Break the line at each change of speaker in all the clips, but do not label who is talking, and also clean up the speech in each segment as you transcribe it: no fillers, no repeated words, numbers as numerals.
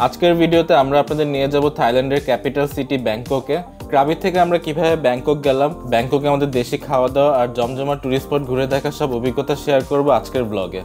আজকের ভিডিওতে আমরা আপনাদের নিয়ে যাব থাইল্যান্ডের ক্যাপিটাল সিটি ব্যাংককে। ক্রাবি থেকে আমরা কিভাবে ব্যাংকক গেলাম, ব্যাংককে আমাদের দেশি খাওয়া দাওয়া আর জমজমা টুরিস্ট স্পট ঘুরে দেখার সব অভিজ্ঞতা শেয়ার করব আজকের ব্লগে।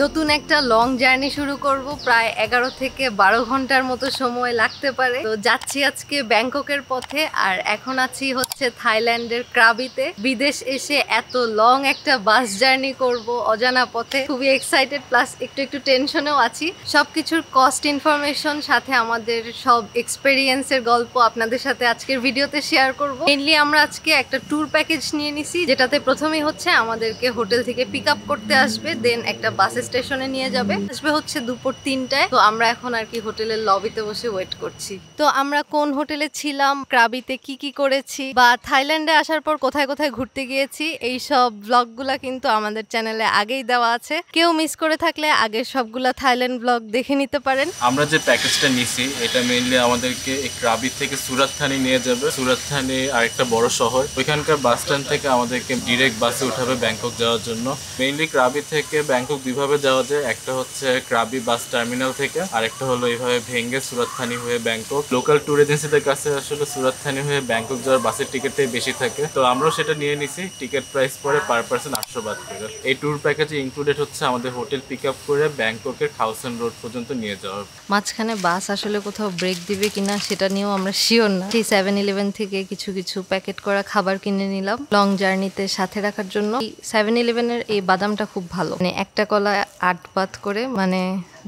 নতুন একটা লং জার্নি শুরু করব, প্রায় 11 থেকে 12 ঘন্টার মতো সময় লাগতে পারে। তো যাচ্ছি আজকে ব্যাংককের পথে, আর এখন আছি হচ্ছে থাইল্যান্ডের ক্রাবিতে। বিদেশ এসে এত লং একটা বাস জার্নি করব অজানা পথে, খুবই এক্সাইটেড প্লাস একটু টেনশনেও আছি। সবকিছুর কস্ট ইনফরমেশন সাথে আমাদের সব এক্সপেরিয়েন্সের গল্প আপনাদের সাথে আজকের ভিডিওতে শেয়ার করব। মেইনলি আমরা আজকে একটা ট্যুর প্যাকেজ নিয়ে নিছি, যেটাতে প্রথমেই হচ্ছে আমাদেরকে হোটেল থেকে পিক আপ করতে আসবে, দেন একটা বাস স্টেশনে নিয়ে যাবে, আসবে হচ্ছে দুপুর 3টায়। তো আমরা এখন আর কি হোটেলের লবিতে বসে ওয়েট করছি। তো আমরা কোন হোটেলে ছিলাম, ক্রাবিতে কি করেছি, বা থাইল্যান্ডে আসার পর কোথায় কোথায় ঘুরতে গিয়েছি, এই সব ব্লগগুলা কিন্তু আমাদের চ্যানেলে আগেই দেওয়া আছে। কেউ মিস করে থাকলে আগের সবগুলা থাইল্যান্ড ব্লগ দেখে নিতে পারেন।
আমরা যে প্যাকেজটা নিছি এটা মেইনলি আমাদেরকে এই ক্রাবি থেকে সুরাত থানি নিয়ে যাবে। সুরাত থানি আরেকটা বড় শহর, ওইখানকার বাস স্ট্যান্ড থেকে আমাদেরকে ডিরেক্ট বাসে উঠাবে ব্যাংকক যাওয়ার জন্য। মেইনলি ক্রাবি থেকে ব্যাংকক দুইভাবে যাওয়া যায়, একটা হচ্ছে ক্রাবি বাস টার্মিনাল থেকে, আর একটা হলো এইভাবে ভেঙ্গে সুরাত থানি হয়ে ব্যাংকক। লোকাল ট্যুর এজেন্সিদের কাছে আসলে সুরাত থানি হয়ে ব্যাংকক যাওয়ার বাসের টিকিটটাই বেশি থাকে, তো আমরাও সেটা নিয়ে নিছি। টিকিট প্রাইস পড়ে পার পার্সন 800 বাত করে। এই ট্যুর প্যাকেজে ইনক্লুডেড হচ্ছে আমাদের হোটেল পিক আপ করে ব্যাংককের খাউসান রোড পর্যন্ত নিয়ে যাওয়া।
মাঝখানে বাস আসলে কোথাও ব্রেক দিবে কিনা সেটা নিয়েও আমরা শিওর না। সেই 7-11 থেকে কিছু প্যাকেট করা খাবার কিনে নিলাম লং জার্নিতে সাথে রাখার জন্য। 7-11-এর এই বাদামটা খুব ভালো, মানে একটা কলা 8 বাত করে, মানে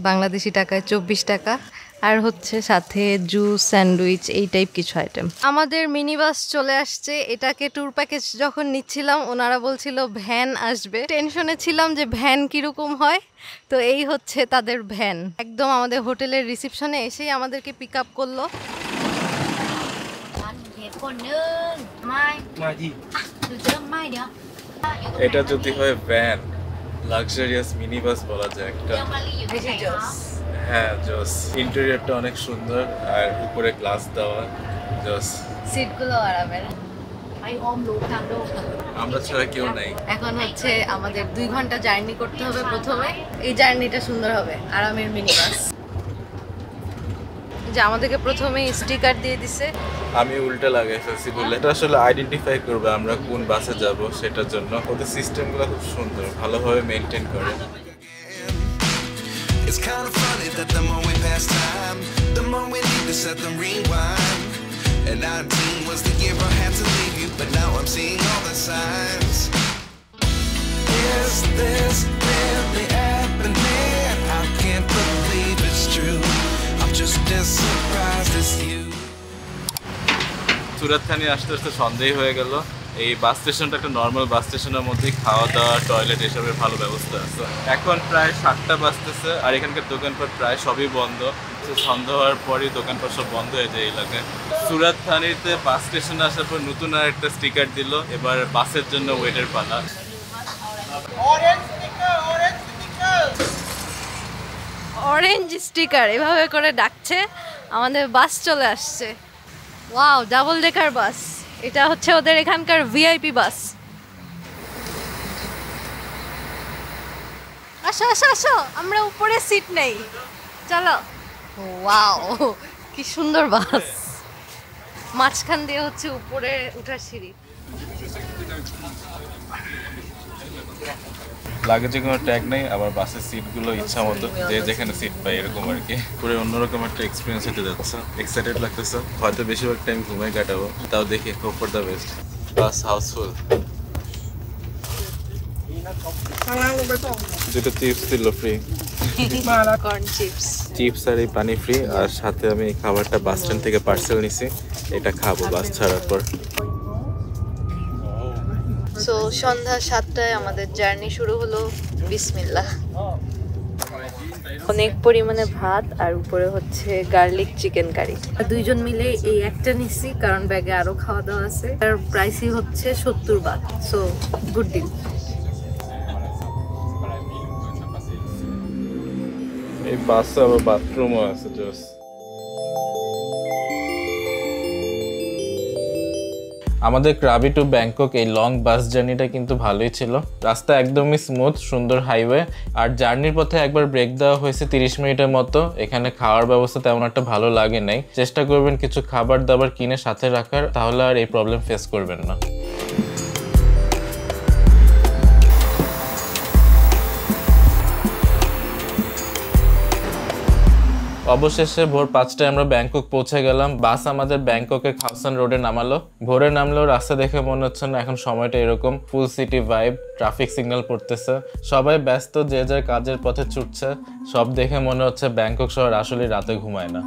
বাংলাদেশি টাকায় 24 টাকা, আর হচ্ছে সাথে জুস, স্যান্ডউইচ, এই টাইপ কিছু আইটেম। আমাদের মিনি বাস চলে আসছে। এটাকে ট্যুর প্যাকেজ যখন নিচ্ছিলাম ওনারা বলছিল ভ্যান আসবে, টেনশনে ছিলাম যে ভ্যান কিরকম হয়। তো এই হচ্ছে তাদের ভ্যান, একদম আমাদের হোটেলের রিসেপশনে এসেই আমাদেরকে পিক আপ করলো।
এটা যদি হয় ভ্যান, লাক্সারিয়াস মিনি বাস বলা যায় একটা। হ্যাঁ জোস, ইন্টেরিয়রটা অনেক সুন্দর আর উপরে গ্লাস দেওয়া, জোস।
সিটগুলো আরামের,
আমরা ছাড়া কেউ নাই।
এখন হচ্ছে আমাদের 2 ঘন্টা জার্নি করতে হবে প্রথমে। এই জার্নিটা সুন্দর হবে, আরামের মিনি বাস। যে আমাদেরকে প্রথমে স্টিকার দিয়ে দিছে,
আমি উল্টা লাগাই ফেলছি বলে। এটা আসলে আইডেন্টিফাই করবে আমরা কোন বাসে যাব, সেটার জন্য ওদের সিস্টেমগুলো খুব সুন্দর, ভালোভাবে মেনটেন করে।
It's kind of funny that the more we pass time, the more we need to set the rewind. And 19 was the year I had to leave you, but now I'm seeing all the signs. Is this really happening? I can't believe it's true. I'm just as surprised as you.
Surat Thani আসতে আসতে সন্দেহ হয়ে গেল। এই বাস স্টেশনটা একটা normal bus স্টেশনের মধ্যেই খাওয়া দাওয়া, টয়লেট এসবের ভালো ব্যবস্থা আছে। এখন প্রায় 7টা বাজতেছে আর এখানকার দোকানপাট প্রায় সবই বন্ধ। সন্ধ্যা হওয়ার পরই দোকানপাট সব বন্ধ হয়ে যায় এলাকায়। সুরাত থানিতে বাস স্টেশনে আসার পর নতুন আর একটা স্টিকার দিল, এবার বাসের জন্য ওয়েটের পালা।
অরেঞ্জ স্টিকার এভাবে করে ডাকছে, আমাদের বাস চলে আসছে। ওয়াও, ডাবল ডেকার বাস। এটা হচ্ছে ওদের এখানকার ভিআইপি বাস। আসো আসো আসো, আমরা উপরে সিট নেই, চলো। ওয়াও, কি সুন্দর বাস। মাঝখান দিয়ে হচ্ছে উপরে উঠার সিঁড়ি।
লাগেজে কোনো ট্যাগ নেই, আবার বাসের সিটগুলো ইচ্ছা মতো যে যেখানে সিট পাই এরকম আর কি। পুরো অন্যরকম একটা এক্সপিরিয়েন্স হতে যাচ্ছে, এক্সাইটেড লাগতেছে। হয়তো বেশিরভাগ টাইম ঘুমাই কাটাবো, তাও দেখি hope for the best. Bus houseful. দুটো চিপস দিল ফ্রি,
কর্ন চিপস,
চিপস আর এই পানি ফ্রি। আর সাথে আমি খাবারটা বাস স্ট্যান্ড থেকে পার্সেল নিছি, এটা খাবো বাস ছাড়ার পর।
সো সন্ধ্যা 7টায় আমাদের জার্নি শুরু হলো। বিসমিল্লাহ। অনেক পরিমাণে ভাত আর উপরে হচ্ছে গার্লিক চিকেন কারি। দুইজন মিলে এই একটা নিচ্ছি কারণ ব্যাগে আরো খাওয়া দাওয়া আছে। তার প্রাইসই হচ্ছে 70 বাত, সো গুড ডিল।
এই বাসে আবার বাথরুমও আছে, জোস। আমাদের ক্রাবি টু ব্যাংকক এই লং বাস জার্নিটা কিন্তু ভালোই ছিল। রাস্তা একদমই স্মুথ, সুন্দর হাইওয়ে। আর জার্নির পথে একবার ব্রেক দেওয়া হয়েছে 30 মিনিটের মতো। এখানে খাওয়ার ব্যবস্থা তেমন একটা ভালো লাগে নাই। চেষ্টা করবেন কিছু খাবার দাবার কিনে সাথে রাখার, তাহলে আর এই প্রবলেম ফেস করবেন না। অবশেষে ভোর 5টায় আমরা ব্যাংকক পৌঁছে গেলাম। বাস আমাদের ব্যাংককের খাওসান রোডে নামালো। ভোরে নামলেও রাস্তা দেখে মনে হচ্ছে না এখন সময়টা এরকম। ফুল সিটি ভাইব, ট্রাফিক সিগন্যাল পড়তেছে, সবাই ব্যস্ত, যে যার কাজের পথে ছুটছে। সব দেখে মনে হচ্ছে ব্যাংকক শহর আসলে রাতে ঘুমায় না।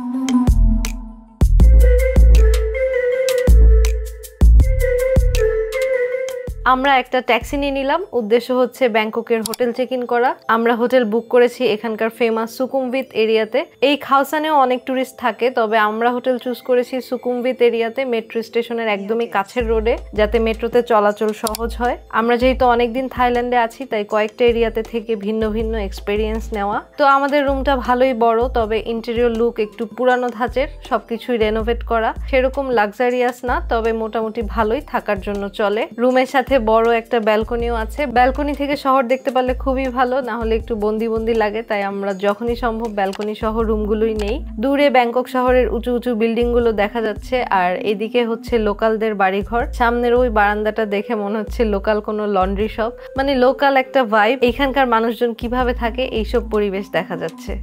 আমরা একটা ট্যাক্সি নিয়ে নিলাম। উদ্দেশ্য হচ্ছে ব্যাংককের হোটেল চেক ইন করা। আমরা হোটেল বুক করেছি এখানকার ফেমাস সুকুমভিত এরিয়াতে। এই খাওসানেও অনেক টুরিস্ট থাকে, তবে আমরা হোটেল চুজ করেছি সুকুমভিত এরিয়াতে, মেট্রো স্টেশনের একদমই কাছের রোডে, যাতে মেট্রোতে চলাচল সহজ হয়। আমরা যেহেতু অনেকদিন থাইল্যান্ডে আছি, তাই কয়েকটা এরিয়াতে থেকে ভিন্ন ভিন্ন এক্সপেরিয়েন্স নেওয়া। তো আমাদের রুমটা ভালোই বড়, তবে ইন্টেরিয়র লুক একটু পুরানো ধাঁচের, সবকিছুই রেনোভেট করা। সেরকম লাক্সারিয়াস না, তবে মোটামুটি ভালোই, থাকার জন্য চলে। রুমের সাথে বড় একটা ব্যালকনিও আছে। ব্যালকনি থেকে শহর দেখতে পারলে খুবই ভালো, না হলে একটু বন্দি বন্দি লাগে। তাই আমরা যখনই সম্ভব ব্যালকনি সহ রুমগুলোই নেই। দূরে ব্যাংকক শহরের উঁচু উঁচু বিল্ডিং গুলো দেখা যাচ্ছে, আর এদিকে হচ্ছে লোকালদের বাড়িঘর। সামনের ওই বারান্দাটা দেখে মনে হচ্ছে লোকাল কোনো লন্ড্রি শপ, মানে লোকাল একটা ভাইব। এখানকার মানুষজন কিভাবে থাকে এইসব পরিবেশ দেখা যাচ্ছে।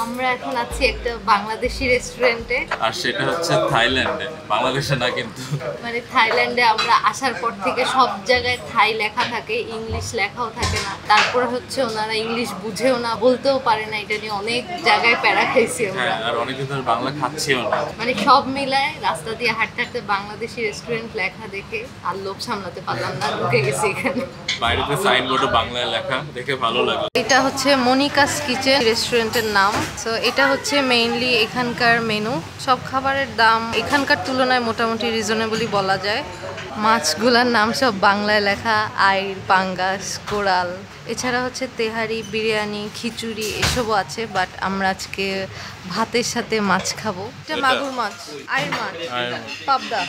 আমরা এখন আছি একটা বাংলাদেশি রেস্টুরেন্টে,
আর সেটা হচ্ছে থাইল্যান্ডে, বাংলাদেশে না কিন্তু।
মানে থাইল্যান্ডে আমরা আসার পর থেকে সব জায়গায় থাই লেখা থাকে, ইংলিশ লেখাও থাকে না। তারপরে হচ্ছে ওনারা ইংলিশ বুঝেও না, বলতেও পারে না। এটা নিয়ে অনেক জায়গায় প্যারা খাইছি আমরা।
আর অনেকদিন ধরে বাংলা খাচ্ছিও না।
মানে সব মিলায় রাস্তা দিয়ে হাঁটতে হাঁটতে বাংলাদেশি রেস্টুরেন্ট লেখা দেখে আর লোভ সামলাতে পারলাম না, ঢুকে গেছি এখানে।
বাইরেতে সাইনবোর্ডে বাংলায় লেখা দেখে ভালো লাগে।
এটা হচ্ছে মনিকাস কিচেন রেস্টুরেন্টের নাম। সো এটা হচ্ছে মেইনলি এখানকার মেনু। সব খাবারের দাম এখানকার তুলনায় মোটামুটি রিজনেবলই বলা যায়। মাছগুলার নাম সব বাংলায় লেখা, আইর, পাঙ্গাস, কোরাল। এছাড়া হচ্ছে তেহারি, বিরিয়ানি, খিচুড়ি এসবও আছে। বাট আমরা আজকে ভাতের সাথে মাছ খাবো। এটা মাগুর মাছ, আইর মাছ, পাবদা,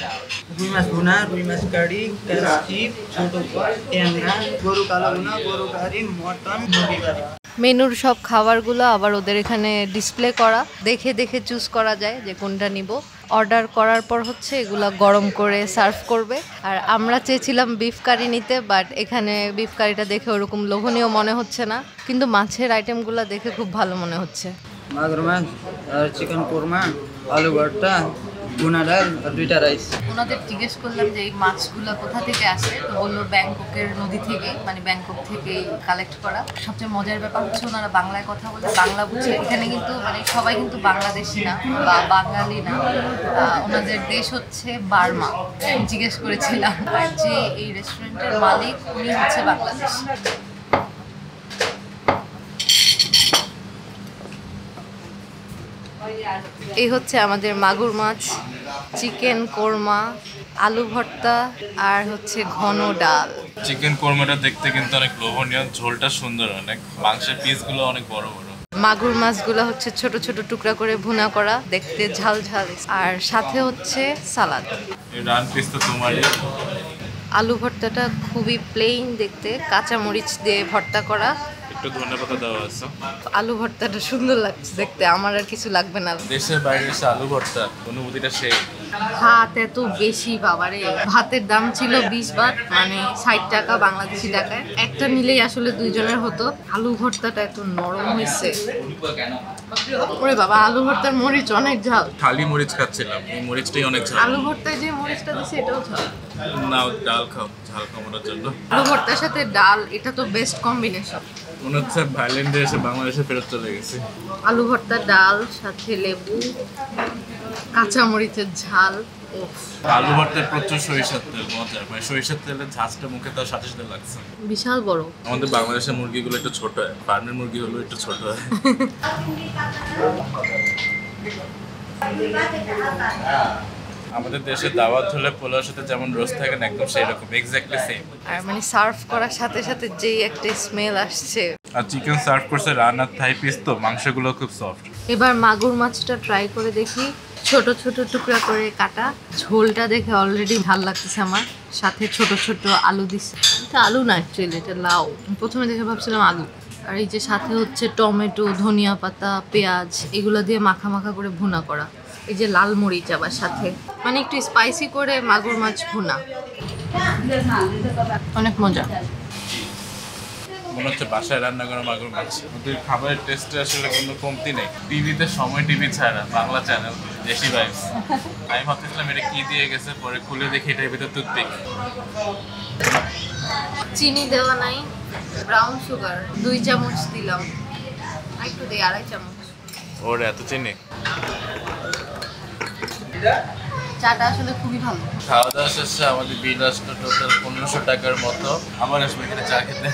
রুই মাছ ভুনা, রুই মাছ কারি, চিপ, ছোট ট্যাংরা, গরু কালো ভুনা, গরু কারি, মটন, মুরগি কারি।
মেনুর সব খাবারগুলো আবার ওদের এখানে ডিসপ্লে করা, দেখে দেখে চুজ করা যায় যে কোনটা নিব। অর্ডার করার পর হচ্ছে এগুলা গরম করে সার্ভ করবে। আর আমরা চেয়েছিলাম বিফ কারি নিতে, বাট এখানে বিফ কারিটা দেখে ওরকম লোভনীয় মনে হচ্ছে না, কিন্তু মাছের আইটেমগুলো দেখে খুব ভালো মনে হচ্ছে।
মাগুর মাছ আর চিকেন কোরমা, আলু ভর্তা, ভুনা ডাল আর 2টা রাইস।
ওনাদের জিজ্ঞেস করলাম যে এই মাছগুলো কোথা থেকে আসে, তো বললো ব্যাংককের নদী থেকে, মানে ব্যাংকক থেকে কালেক্ট করা। সবচেয়ে মজার ব্যাপার হচ্ছে ওনারা বাংলায় কথা বলে, বাংলা বুঝে। এখানে কিন্তু মানে সবাই কিন্তু বাংলাদেশি না বা বাঙালি না, ওনাদের দেশ হচ্ছে বার্মা। আমি জিজ্ঞেস করেছিলাম, আর যে এই রেস্টুরেন্টের মালিক উনি হচ্ছে বাংলাদেশি। এই হচ্ছে আমাদের মাগুর মাছ, চিকেন কোরমা, আলু ভর্তা আর হচ্ছে ঘন ডাল।
চিকেন কোরমাটা দেখতে কিন্তু অনেক লোভনীয়, ঝোলটা সুন্দর, অনেক মাংসের পিসগুলো অনেক বড় বড়।
মাগুর মাছগুলো হচ্ছে ছোট ছোট টুকরা করে ভুনা করা, দেখতে ঝাল ঝাল। আর সাথে হচ্ছে সালাদ।
এই রান পিস তো তোমারই।
আলু ভর্তাটা খুবই প্লেন দেখতে, কাঁচা মরিচ দিয়ে ভর্তা করা,
একটু ধন্যবাদ দেওয়া আছে।
আলু ভর্তাটা সুন্দর লাগছে দেখতে, আমার আর কিছু লাগবে না।
দেশের বাইরে এসে আলু ভর্তা অনুভূতিটা সেই।
ভাত এত বেশি বাবারে, ভাতের দাম ছিল 20 বাট, মানে 60 টাকা বাংলাদেশি টাকায়। একটা নিলেই আসলে দুইজনের হতো। আলু ভর্তাটা এত নরম হয়েছে, ওরে বাবা, আলু ভর্তার মরিচ অনেক ঝাল।
খালি মরিচ খাচ্ছিলাম, এই মরিচটাই অনেক ঝাল।
আলু ভর্তায় যে মরিচটা দিছে এটাও ঝাল।
নাও ডাল খাও, ঝাল কমানোর জন্য।
আলু ভর্তার সাথে ডাল, এটা তো বেস্ট কম্বিনেশন।
মনে হচ্ছে থাইল্যান্ডে এসে বাংলাদেশে ফেরত চলে গেছে।
আলু ভর্তা, ডাল, সাথে লেবু, কাঁচা মরিচের ঝাল।
আলু ভর্তায় প্রচুর সরিষার তেল, মজা। মানে সরিষার তেলের ঝাঁজটা মুখে তার সাথে সাথে লাগছে।
বিশাল বড়।
আমাদের বাংলাদেশের মুরগিগুলো একটু ছোট হয়, ফার্মের মুরগি হলো একটু ছোট হয়। আমাদের দেশে দাওয়াত হলে পোলাওর সাথে যেমন রোস্ট থাকে না, একদম সেই রকম, এক্স্যাক্টলি সেম।
আর মানে সার্ভ করার সাথে সাথে যেই একটা স্মেল আসছে।
আর চিকেন সার্ভ করছে রান আর থাই পিস, তো মাংসগুলো খুব সফট।
এবার মাগুর মাছটা ট্রাই করে দেখি। ছোট ছোট টুকরা করে কাটা, ঝোলটা দেখে অলরেডি ভাল লাগতেছে আমার। সাথে ছোট ছোট আলু দিচ্ছে, এটা আলু না অ্যাকচুয়ালি, এটা লাউ। প্রথমে দেখে ভাবছিলাম আলু। আর এই যে সাথে হচ্ছে টমেটো, ধনিয়া পাতা, পেঁয়াজ এগুলো দিয়ে মাখা মাখা করে ভুনা করা। এই যে লাল মরিচ আবার সাথে, মানে একটু স্পাইসি করে মাগুর মাছ ভুনা, অনেক মজা।
মনে হচ্ছে বাসায় রান্না করা মাগুর মাছ। ওদের খাবারের টেস্টে আসলে কোনো কমতি নেই। টিভিতে সময় টিভি ছাড়া বাংলা চ্যানেল দেশি ভাইবস। আমি ভাবতেছিলাম এটা কি দিয়ে গেছে, পরে খুলে দেখি এটার ভিতর টুথপিক।
চিনি দেওয়া নাই, ব্রাউন সুগার 2 চামচ দিলাম, একটু দিই 2.5 চামচ।
ওর এত চিনি।
চাটা আসলে খুবই ভালো।
খাওয়া দাওয়া শেষে আমাদের বিল আসলো টোটাল 1500 টাকার মতো। আবার আসবো এখানে চা খেতে।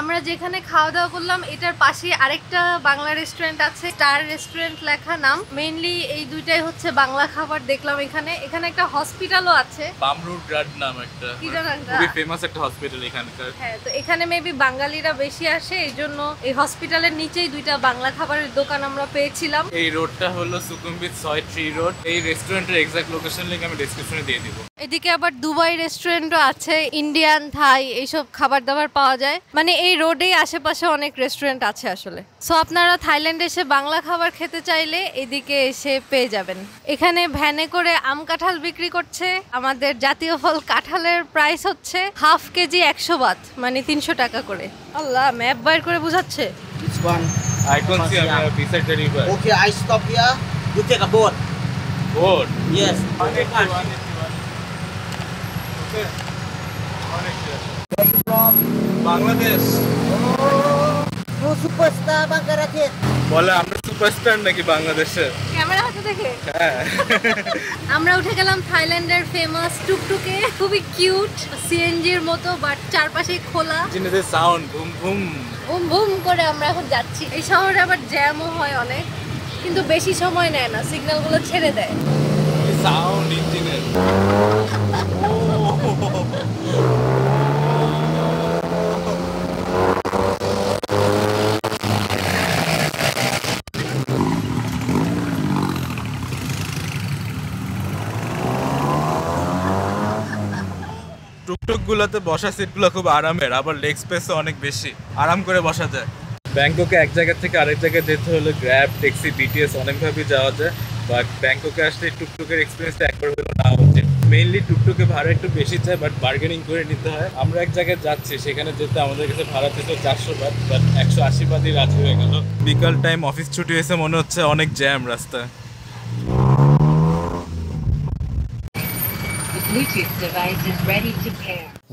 আমরা যেখানে খাওয়া দাওয়া করলাম এটার পাশে আরেকটা বাংলা রেস্টুরেন্ট আছে, স্টার রেস্টুরেন্ট লেখা নাম। মেইনলি এই দুইটাই হচ্ছে বাংলা খাবার দেখলাম এখানে। এখানে একটা হসপিটালও আছে,
বামরুড গ্রাড নাম একটা,
কি জানো একটা?
খুবই ফেমাস একটা হসপিটাল এখানকার।
হ্যাঁ, তো এখানে মেবি বাঙালিরা বেশি আসে, এই জন্য এই হসপিটালের নিচেই দুইটা বাংলা খাবারের দোকান আমরা পেয়েছিলাম।
এই রোডটা হলো সুকুমবিট 6 রোড। এই রেস্টুরেন্টের এক্সাক্ট লোকেশন লিংক আমি ডেসক্রিপশনে দিয়ে দিব।
এদিকে আবার দুবাই রেস্টুরেন্টও আছে, ইন্ডিয়ান, থাই এইসব খাবার দাবার পাওয়া যায়। মানে এই রোডেই আশেপাশে অনেক রেস্টুরেন্ট আছে আসলে। সো আপনারা থাইল্যান্ডে এসে বাংলা খাবার খেতে চাইলে এদিকে এসে পেয়ে যাবেন। এখানে ভ্যানে করে আম কাঁঠাল বিক্রি করছে। আমাদের জাতীয় ফল কাঁঠালের প্রাইস হচ্ছে হাফ কেজি 100 বাত, মানে 300 টাকা করে। আল্লাহ, ম্যাপ বাইর করে বুঝাচ্ছে।
This one.
আইকন সি আমি beside the river.
Okay, I stop here. You take a boat.
Boat
Yes.
Okay
From
Bangladesh.
no superstar Bangladesh.
বলে আমরা সুপারস্টার নাকি বাংলাদেশের?
ক্যামেরা হাতে দেখে
হ্যাঁ।
আমরা উঠে গেলাম থাইল্যান্ডের ফেমাস টুকটুকে। খুবই কিউট, সিএনজির মতো, বাট চারপাশে খোলা,
জিনিসের sound boom boom.
Boom boom করে আমরা এখন যাচ্ছি। এই শহরে আবার জ্যামও হয় অনেক, কিন্তু বেশি সময় নেয় না, সিগন্যালগুলো ছেড়ে দেয়।
সাউন্ড ইঞ্জিনের। টুকটুক গুলোতে বসা সিটগুলো খুব আরামের, আবার লেগ স্পেসও অনেক বেশি, আরাম করে বসা যায়। ব্যাংককে এক জায়গা থেকে আরেক জায়গায় যেতে হলে গ্র্যাব, ট্যাক্সি, বিটিএস অনেকভাবেই যাওয়া যায়। বাট ব্যাংককে আসলে টুকটুকের এক্সপিরিয়েন্সটা একবার হলেও নেওয়া উচিত। মেইনলি টুকটুকে ভাড়া একটু বেশি চায়, বাট বার্গেনিং করে নিতে হয়। আমরা এক জায়গায় যাচ্ছি, সেখানে যেতে আমাদের কাছে ভাড়া ছিল 400 বাট, বাট 180 বাদই রাজি হয়ে গেল। বিকাল টাইম, অফিস ছুটি হয়েছে, মনে হচ্ছে অনেক জ্যাম রাস্তায়।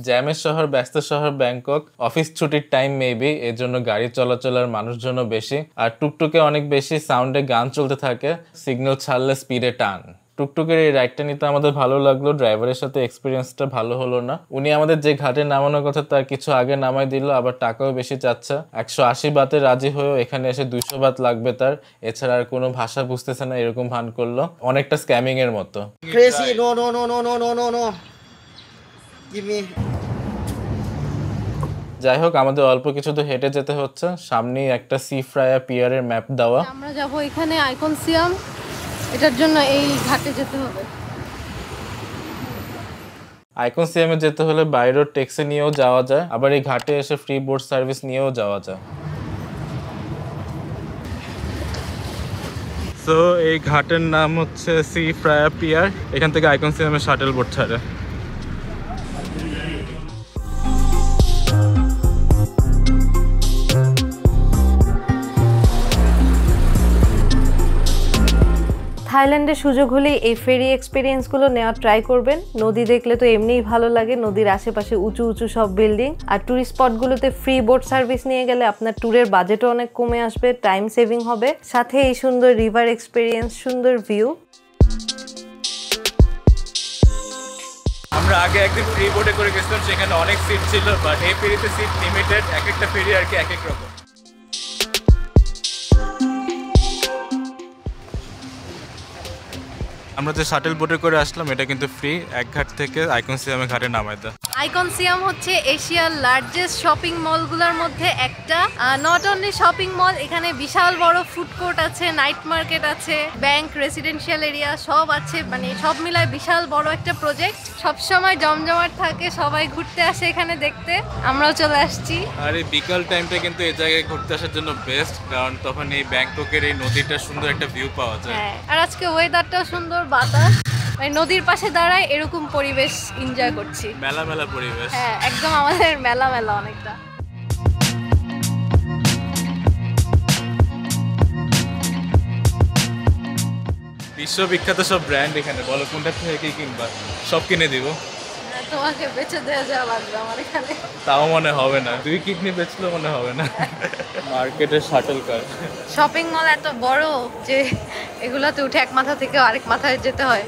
জ্যামের শহর, ব্যস্ত শহর ব্যাংকক, অফিস ছুটির টাইম মেবি, এর জন্য গাড়ি চলাচলের মানুষজনও বেশি। আর টুকটুকে অনেক বেশি সাউন্ডে গান চলতে থাকে, সিগন্যাল ছাড়লে স্পিডে টান। টুকটুকের এই রাইডটা নিতে আমাদের ভালো লাগলো, ড্রাইভারের সাথে এক্সপিরিয়েন্সটা ভালো হলো না। উনি আমাদের যে ঘাটে নামানোর কথা তার কিছু আগে নামাই দিল, আবার টাকাও বেশি চাচ্ছে। 180 বাতে রাজি হয়েও এখানে এসে 200 বাত লাগবে তার, এছাড়া আর কোনো ভাষা বুঝতেছে না, এরকম ভান করলো। অনেকটা স্ক্যামিং এর মতো।
Crazy. No, no, no, no, no, no, no, no. Give me.
যাই হোক, আমাদের অল্প কিছু তো হেঁটে যেতে হচ্ছে। সামনেই একটা সি ফ্রায়া পিয়ারের ম্যাপ দেওয়া।
আমরা যাব এখানে আইকনসিয়াম, এটার জন্য এই ঘাটে যেতে হবে।
আইকনসিয়ামে যেতে হলে বাই রোড ট্যাক্সি নিয়েও যাওয়া যায়, আবার এই ঘাটে এসে ফ্রি বোট সার্ভিস নিয়েও যাওয়া যায়। সো এই ঘাটের নাম হচ্ছে সি ফ্রায়া পিয়ার। এখান থেকে আইকনসিয়ামে শাটেল বোট ছাড়ে।
থাইল্যান্ডে সুযোগ হলেই এই ফেরি এক্সপিরিয়েন্সগুলো নেওয়ার ট্রাই করবেন। নদী দেখলে তো এমনিই ভালো লাগে, নদীর আশেপাশে উঁচু উঁচু সব বিল্ডিং। আর ট্যুরিস্ট স্পটগুলোতে ফ্রি বোট সার্ভিস নিয়ে গেলে আপনার ট্যুরের বাজেটও অনেক কমে আসবে, টাইম সেভিং হবে, সাথে এই সুন্দর রিভার এক্সপিরিয়েন্স, সুন্দর ভিউ।
আমরা আগে একদিন ফ্রি বোটে করে গেছিলাম, সেখানে অনেক সিট ছিল, বাট এই ফেরিতে সিট লিমিটেড, এক একটা ফেরি আর কি এক এক রকম। আমরা যে শাটেল বোটে করে আসলাম এটা কিন্তু ফ্রি, এক ঘাট থেকে আইকনসিয়ামে ঘাটে নামায় দেয়।
আইকনসিয়াম হচ্ছে এশিয়ার লার্জেস্ট শপিং মলগুলোর মধ্যে একটা। নট অনলি শপিং মল, এখানে বিশাল বড় ফুড কোর্ট আছে, নাইট মার্কেট আছে, ব্যাংক, রেসিডেন্সিয়াল এরিয়া সব আছে, মানে সব মিলায় বিশাল বড় একটা প্রজেক্ট। সবসময় জমজমাট থাকে, সবাই ঘুরতে আসে এখানে দেখতে, আমরাও চলে আসছি।
আর এই বিকাল টাইমটা কিন্তু এই জায়গায় ঘুরতে আসার জন্য বেস্ট, কারণ তখন এই ব্যাংককের এই নদীটা সুন্দর একটা ভিউ পাওয়া যায়।
হ্যাঁ, আর আজকে ওয়েদারটাও সুন্দর, বাতাস, মানে নদীর পাশে দাঁড়ায় এরকম পরিবেশ এনজয় করছি।
মেলা মেলা পরিবেশ।
হ্যাঁ, একদম আমাদের মেলা মেলা অনেকটা।
বিশ্ববিখ্যাত সব ব্র্যান্ড এখানে, বলো কোনটা থেকে কি কিনবা, সব কিনে দিব।
তোমাকে বেচে দেওয়া যাওয়া লাগবে আমার এখানে।
তাও মনে হবে না, 2 কিডনি বেচলেও মনে হবে না। মার্কেটের শাটল কার।
শপিং মল এত বড় যে এগুলাতে উঠে এক মাথা থেকে আরেক মাথায় যেতে হয়।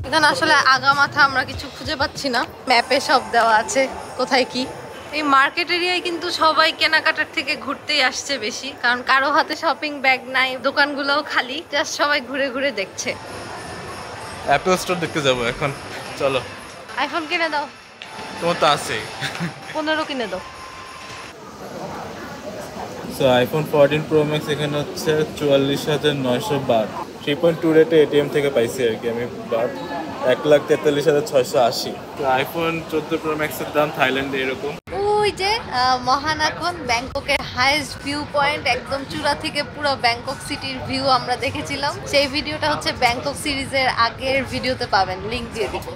এখানে আসলে আগা মাথা আমরা কিছু খুঁজে পাচ্ছি না, ম্যাপে সব দেওয়া আছে কোথায় কি। এই মার্কেট এরিয়ায় কিন্তু সবাই কেনাকাটার থেকে ঘুরতেই আসছে বেশি, কারণ কারো হাতে শপিং ব্যাগ নাই, দোকানগুলোও খালি, জাস্ট সবাই ঘুরে ঘুরে দেখছে।
অ্যাপল স্টোর দেখতে যাবো এখন, চলো।
আইফোন কিনে দাও।
তোমার তো আছেই।
15 কিনে দাও।
সো আইফোন 14 প্রো ম্যাক্স এখানে হচ্ছে 44,900 বাট, 3.2 রেটে এটিএম থেকে পাইছি আর কি আমি বাট, 1,43,680। তো আইফোন 14 প্রো ম্যাক্সের দাম থাইল্যান্ডে এরকম।
ওই যে মহানাখন, ব্যাংককের হাইয়েস্ট ভিউ পয়েন্ট, একদম চূড়া থেকে পুরো ব্যাংকক সিটির ভিউ আমরা দেখেছিলাম। সেই ভিডিওটা হচ্ছে ব্যাংকক সিরিজের আগের ভিডিওতে পাবেন, লিংক দিয়ে দিব।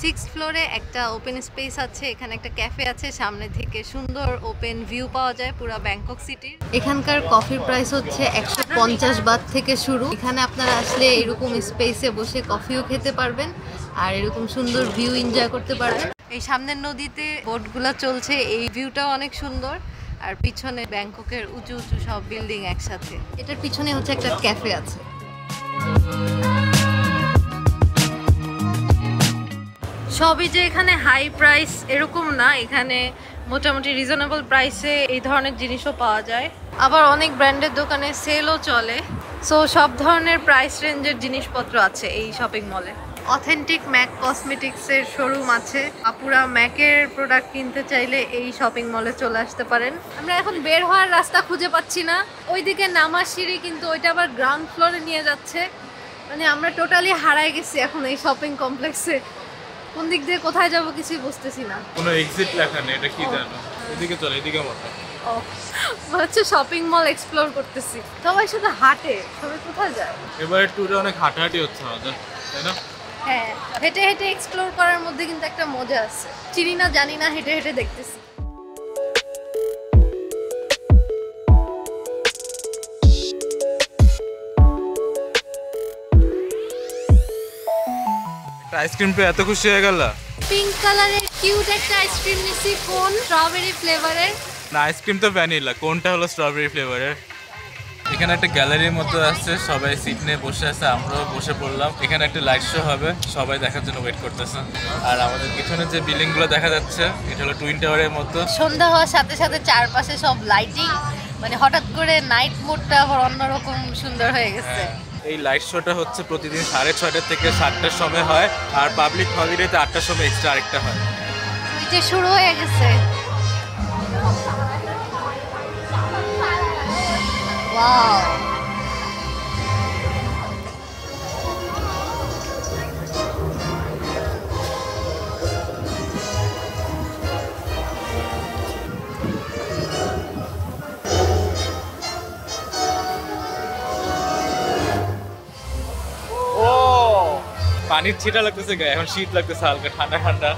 6th ফ্লোরে একটা ওপেন স্পেস আছে, এখানে একটা ক্যাফে আছে, সামনে থেকে সুন্দর ওপেন ভিউ পাওয়া যায় পুরো ব্যাংকক সিটির। এখানকার কফির প্রাইস হচ্ছে 150 বাত থেকে শুরু। এখানে আপনারা আসলে এরকম স্পেসে বসে কফিও খেতে পারবেন আর এরকম সুন্দর ভিউ এনজয় করতে পারবেন। এই সামনের নদীতে বোটগুলো চলছে, এই ভিউটাও অনেক সুন্দর। আর পিছনে ব্যাংককের উঁচু উঁচু সব বিল্ডিং একসাথে। এটার পিছনে হচ্ছে একটা ক্যাফে আছে। সবই যে এখানে হাই প্রাইস এরকম না, এখানে মোটামুটি রিজনেবল প্রাইসে এই ধরনের জিনিসও পাওয়া যায়। আবার অনেক ব্র্যান্ডের দোকানে সেলও চলে। সো সব ধরনের প্রাইস রেঞ্জের জিনিসপত্র আছে এই শপিং মলে। অথেন্টিক ম্যাক কসমেটিক্সের শোরুম আছে, আপুরা ম্যাকের প্রোডাক্ট কিনতে চাইলে এই শপিং মলে চলে আসতে পারেন। আমরা এখন বের হওয়ার রাস্তা খুঁজে পাচ্ছি না, ওইদিকে নামার সিঁড়ি, কিন্তু ওইটা আবার গ্রাউন্ড ফ্লোরে নিয়ে যাচ্ছে। মানে আমরা টোটালি হারাই গেছি এখন এই শপিং কমপ্লেক্সে, কোন দিক দিয়ে কোথায় যাব কিছুই বুঝতেছি না।
কোনো এক্সিট লেখা নেই, এটা কি জানো? এদিকে চলো, এদিকে মতো।
ও হচ্ছে শপিং মল এক্সপ্লোর করতেছি, সবাই শুধু হাঁটে, সবাই কোথায় যায়?
এবারে ট্যুরে অনেক হাঁটাহাঁটি হচ্ছে আমাদের, তাই না?
হ্যাঁ, হেঁটে হেঁটে এক্সপ্লোর করার মধ্যে কিন্তু একটা মজা আছে। চিনি না জানি না, হেঁটে হেঁটে দেখতেছি।
আইসক্রিম পেয়ে এত খুশি হয়ে গেল?
পিঙ্ক কালারের কিউট একটা আইসক্রিম নিছি, কোন স্ট্রবেরি ফ্লেভারের।
না, আইসক্রিম তো ভ্যানিলা, কোনটা হলো স্ট্রবেরি ফ্লেভারের। এখানে একটা গ্যালারির মতো আছে, সবাই সিট নিয়ে বসে আছে, আমরাও বসে পড়লাম। এখানে একটা লাইট শো হবে, সবাই দেখার জন্য ওয়েট করতেছে। আর আমাদের পিছনে যে বিল্ডিং গুলো দেখা যাচ্ছে এটা হলো টুইন টাওয়ারের মতো।
সন্ধ্যা হওয়ার সাথে সাথে চারপাশে সব লাইটিং, মানে হঠাৎ করে নাইট মোডটা আবার অন্যরকম সুন্দর হয়ে গেছে।
এই লাইট শোটা হচ্ছে প্রতিদিন 6:30 থেকে 7টার সময় হয়, আর পাবলিক হলিডেতে 8টার সময় এক্সট্রা আরেকটা হয়।
এটা শুরু হয়ে গেছে। ওয়াও,
পানির ছিটা লাগতেছে গায়ে, এখন শীত লাগতেছে হালকা, ঠান্ডা ঠান্ডা।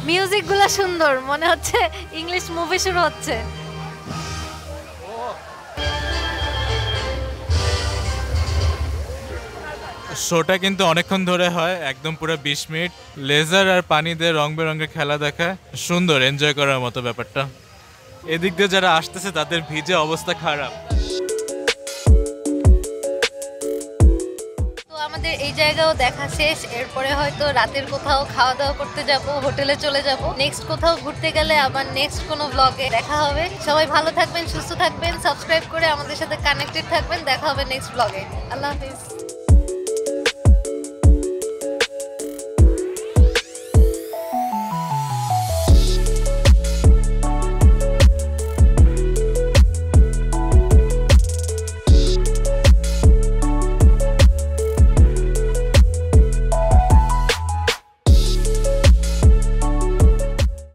মিউজিক গুলো সুন্দর, মনে হচ্ছে ইংলিশ মুভি শুরু হচ্ছে।
শোটা কিন্তু অনেকক্ষণ ধরে হয়, একদম পুরো 20 মিনিট। লেজার আর পানি দিয়ে রং বেরঙের খেলা দেখায়, সুন্দর, এনজয় করার মতো ব্যাপারটা। এদিক দিয়ে যারা আসতেছে তাদের ভিজে অবস্থা খারাপ।
তো আমাদের এই জায়গাও দেখা শেষ। এরপরে হয়তো রাতের কোথাও খাওয়া দাওয়া করতে যাব, হোটেলে চলে যাব। নেক্সট কোথাও ঘুরতে গেলে আবার নেক্সট কোনো ব্লগে দেখা হবে। সবাই ভালো থাকবেন, সুস্থ থাকবেন, সাবস্ক্রাইব করে আমাদের সাথে কানেক্টেড থাকবেন। দেখা হবে নেক্সট ব্লগে। আল্লাহ হাফিজ।